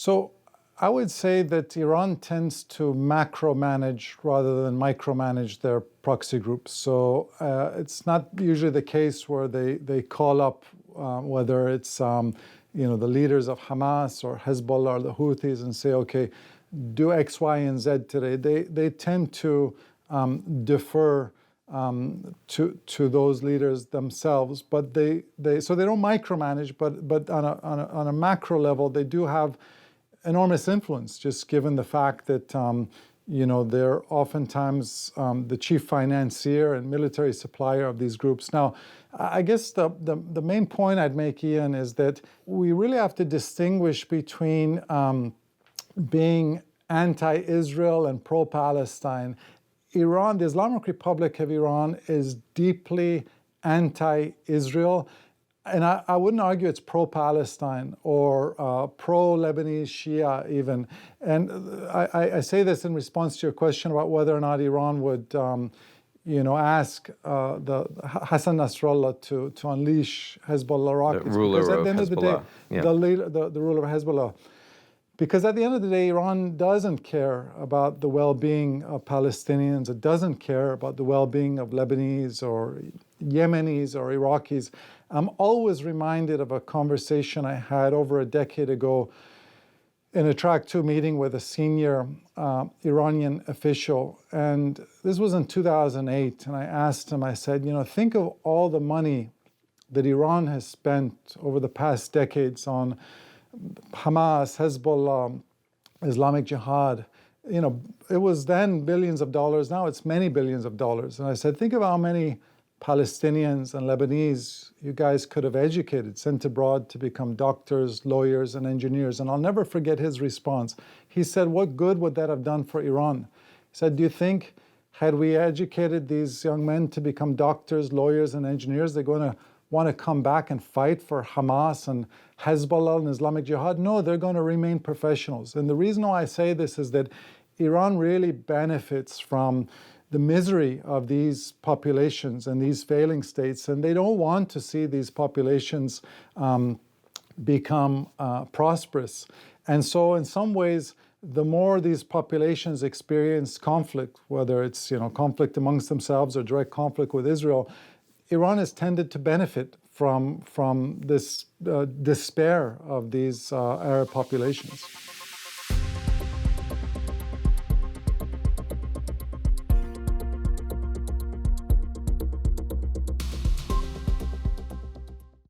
So I would say that Iran tends to macro-manage rather than micromanage their proxy groups. So it's not usually the case where they call up whether it's the leaders of Hamas or Hezbollah or the Houthis and say, okay, do X, Y, and Z today. They tend to defer to those leaders themselves, but so they don't micromanage, but on a macro level, they do have enormous influence, just given the fact that they're oftentimes the chief financier and military supplier of these groups. Now, I guess the main point I'd make, Ian, is that we really have to distinguish between being anti-Israel and pro-Palestine. Iran, the Islamic Republic of Iran, is deeply anti-Israel. And I wouldn't argue it's pro-Palestine or pro-Lebanese Shia even. And I say this in response to your question about whether or not Iran would, ask the Hassan Nasrallah to unleash Hezbollah rockets. The ruler because at the end of of the day, Hezbollah. the ruler of Hezbollah. Because at the end of the day, Iran doesn't care about the well-being of Palestinians. It doesn't care about the well-being of Lebanese or Yemenis or Iraqis. I'm always reminded of a conversation I had over a decade ago in a Track 2 meeting with a senior Iranian official. And this was in 2008. And I asked him, I said, think of all the money that Iran has spent over the past decades on Hamas, Hezbollah, Islamic Jihad. It was then billions of dollars. Now it's many billions of dollars. And I said, think of how many Palestinians and Lebanese you guys could have educated, sent abroad to become doctors, lawyers, and engineers. And I'll never forget his response. He said, what good would that have done for Iran? He said, do you think had we educated these young men to become doctors, lawyers, and engineers, they're going to want to come back and fight for Hamas and Hezbollah and Islamic Jihad? No, they're going to remain professionals. And the reason why I say this is that Iran really benefits from the misery of these populations and these failing states, and they don't want to see these populations become prosperous. And so in some ways, the more these populations experience conflict, whether it's conflict amongst themselves or direct conflict with Israel, Iran has tended to benefit from this despair of these Arab populations.